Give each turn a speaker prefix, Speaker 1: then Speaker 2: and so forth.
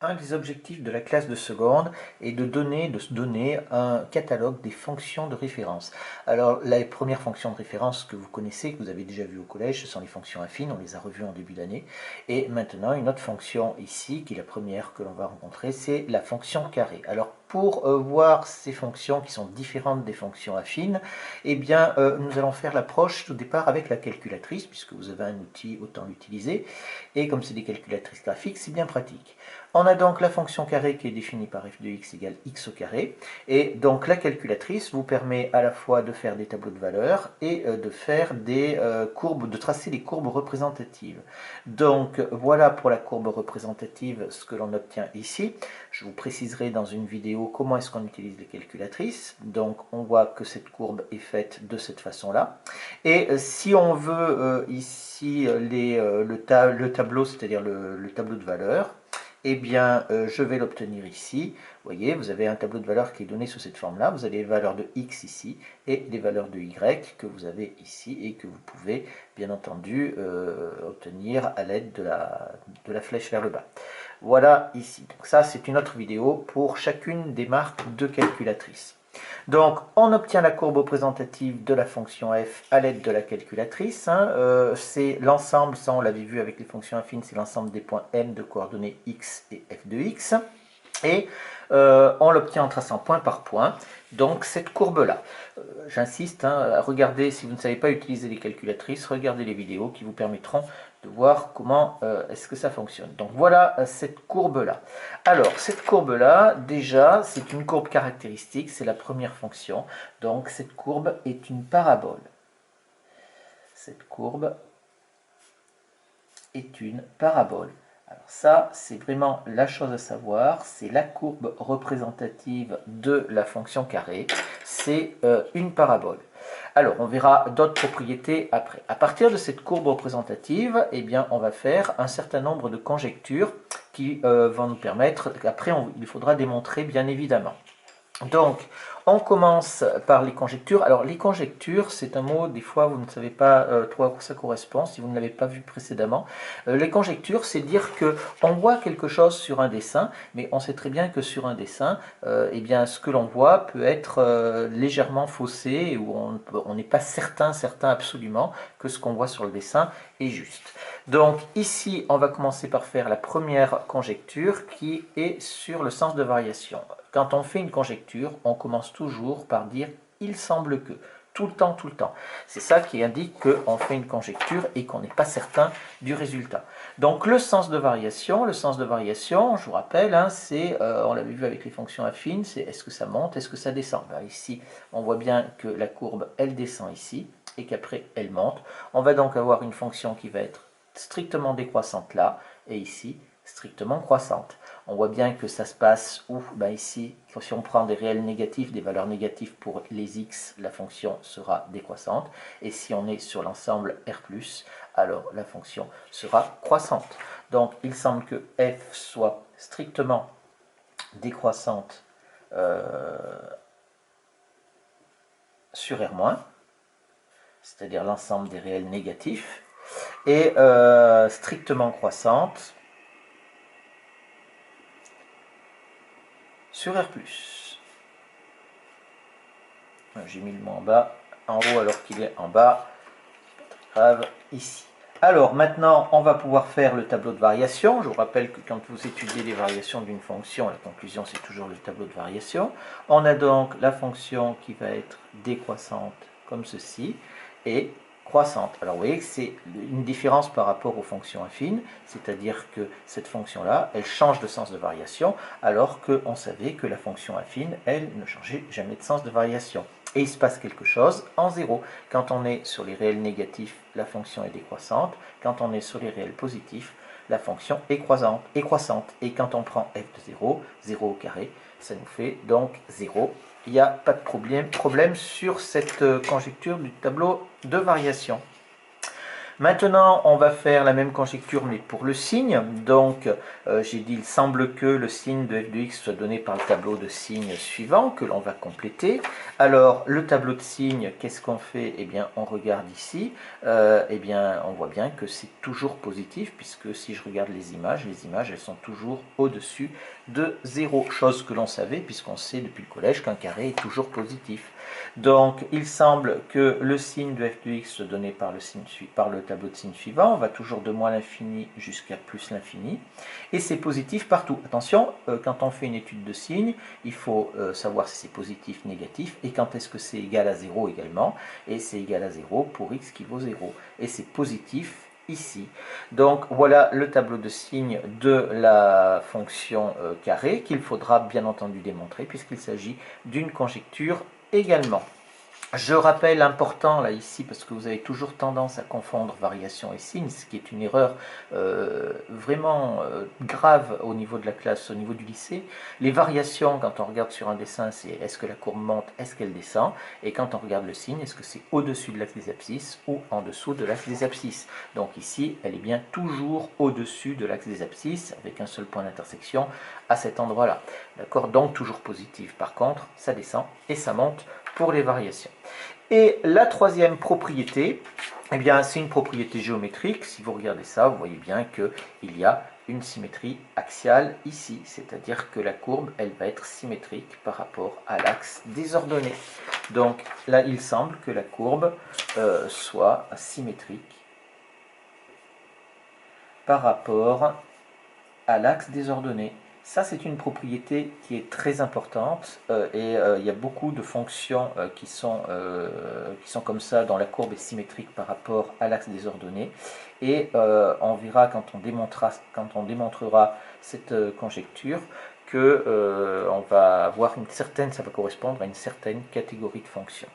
Speaker 1: Un des objectifs de la classe de seconde est de se donner un catalogue des fonctions de référence. Alors, la première fonction de référence que vous connaissez, que vous avez déjà vu au collège, ce sont les fonctions affines, on les a revues en début d'année. Et maintenant, une autre fonction ici, qui est la première que l'on va rencontrer, c'est la fonction carré. Alors, pour voir ces fonctions qui sont différentes des fonctions affines, eh bien, nous allons faire l'approche tout départ avec la calculatrice, puisque vous avez un outil, autant l'utiliser. Et comme c'est des calculatrices graphiques, c'est bien pratique. On a donc la fonction carré qui est définie par f de x égale x au carré. Et donc la calculatrice vous permet à la fois de faire des tableaux de valeurs et de faire des courbes, de tracer des courbes représentatives. Donc voilà pour la courbe représentative ce que l'on obtient ici. Je vous préciserai dans une vidéo comment est-ce qu'on utilise les calculatrices. Donc on voit que cette courbe est faite de cette façon-là. Et si on veut ici le tableau, c'est-à-dire le tableau de valeurs, eh bien, je vais l'obtenir ici. Vous voyez, vous avez un tableau de valeurs qui est donné sous cette forme-là. Vous avez les valeurs de x ici et les valeurs de y que vous avez ici et que vous pouvez, bien entendu, obtenir à l'aide de la flèche vers le bas. Voilà ici. Donc ça, c'est une autre vidéo pour chacune des marques de calculatrice. Donc, on obtient la courbe représentative de la fonction f à l'aide de la calculatrice. C'est l'ensemble, ça on l'avait vu avec les fonctions affines, c'est l'ensemble des points m de coordonnées x et f de x. Et on l'obtient en traçant point par point, donc cette courbe-là. J'insiste, regardez, si vous ne savez pas utiliser les calculatrices, regardez les vidéos qui vous permettront de voir comment est-ce que ça fonctionne. Donc voilà cette courbe-là. Alors, cette courbe-là, déjà, c'est une courbe caractéristique, c'est la première fonction. Donc cette courbe est une parabole. Cette courbe est une parabole. Alors ça, c'est vraiment la chose à savoir, c'est la courbe représentative de la fonction carré, c'est une parabole. Alors, on verra d'autres propriétés après. À partir de cette courbe représentative, eh bien, on va faire un certain nombre de conjectures qui vont nous permettre, après il faudra démontrer bien évidemment. Donc, on commence par les conjectures. Alors, les conjectures, c'est un mot, des fois, vous ne savez pas trop à quoi ça correspond, si vous ne l'avez pas vu précédemment. Les conjectures, c'est dire qu'on voit quelque chose sur un dessin, mais on sait très bien que sur un dessin, eh bien, ce que l'on voit peut être légèrement faussé, ou on n'est pas certain absolument que ce qu'on voit sur le dessin est juste. Donc, ici, on va commencer par faire la première conjecture qui est sur le sens de variation. Quand on fait une conjecture, on commence toujours par dire « il semble que ». Tout le temps, tout le temps. C'est ça qui indique qu'on fait une conjecture et qu'on n'est pas certain du résultat. Donc le sens de variation, je vous rappelle, on l'avait vu avec les fonctions affines, c'est est-ce que ça monte, est-ce que ça descend. Ben, ici, on voit bien que la courbe, elle descend ici et qu'après, elle monte. On va donc avoir une fonction qui va être strictement décroissante là et ici, strictement croissante. On voit bien que ça se passe où ben ici, si on prend des réels négatifs, des valeurs négatives pour les x, la fonction sera décroissante. Et si on est sur l'ensemble R+, alors la fonction sera croissante. Donc il semble que f soit strictement décroissante sur R-, c'est-à-dire l'ensemble des réels négatifs, et strictement croissante sur R+. J'ai mis le mot en haut alors qu'il est en bas. Grave, ici. Alors maintenant, on va pouvoir faire le tableau de variation. Je vous rappelle que quand vous étudiez les variations d'une fonction, la conclusion c'est toujours le tableau de variation. On a donc la fonction qui va être décroissante comme ceci et croissante. Alors vous voyez que c'est une différence par rapport aux fonctions affines, c'est-à-dire que cette fonction-là, elle change de sens de variation, alors qu'on savait que la fonction affine, elle, ne changeait jamais de sens de variation. Et il se passe quelque chose en 0. Quand on est sur les réels négatifs, la fonction est décroissante. Quand on est sur les réels positifs, la fonction est croissante. Et quand on prend f de 0, 0 au carré, ça nous fait donc 0. Il n'y a pas de problème sur cette conjecture du tableau de variation. Maintenant, on va faire la même conjecture, mais pour le signe. Donc, j'ai dit, il semble que le signe de f de x soit donné par le tableau de signes suivant, que l'on va compléter. Alors, le tableau de signes, qu'est-ce qu'on fait? Eh bien, on regarde ici. Eh bien, on voit bien que c'est toujours positif, puisque si je regarde les images, elles sont toujours au-dessus de 0. Chose que l'on savait, puisqu'on sait depuis le collège qu'un carré est toujours positif. Donc, il semble que le signe de f de x donné par le tableau de signes suivant va toujours de moins l'infini jusqu'à plus l'infini. Et c'est positif partout. Attention, quand on fait une étude de signes, il faut savoir si c'est positif, négatif, et quand est-ce que c'est égal à 0 également. Et c'est égal à 0 pour x qui vaut 0. Et c'est positif ici. Donc voilà le tableau de signes de la fonction carré qu'il faudra bien entendu démontrer puisqu'il s'agit d'une conjecture également. Je rappelle important là ici, parce que vous avez toujours tendance à confondre variation et signe, ce qui est une erreur vraiment grave au niveau de la classe, au niveau du lycée. Les variations, quand on regarde sur un dessin, c'est est-ce que la courbe monte, est-ce qu'elle descend, et quand on regarde le signe, est-ce que c'est au-dessus de l'axe des abscisses ou en dessous de l'axe des abscisses. Donc ici, elle est bien toujours au-dessus de l'axe des abscisses, avec un seul point d'intersection à cet endroit-là. D'accord? Donc toujours positive. Par contre, ça descend et ça monte pour les variations. Et la troisième propriété, eh bien, c'est une propriété géométrique. Si vous regardez ça, vous voyez bien qu'il y a une symétrie axiale ici, c'est-à-dire que la courbe, elle va être symétrique par rapport à l'axe des ordonnées. Donc là, il semble que la courbe soit symétrique par rapport à l'axe des ordonnées. Ça, c'est une propriété qui est très importante et il y a beaucoup de fonctions qui sont comme ça dans la courbe est symétrique par rapport à l'axe des ordonnées. Et on verra quand on démontrera cette conjecture que on va avoir ça va correspondre à une certaine catégorie de fonctions.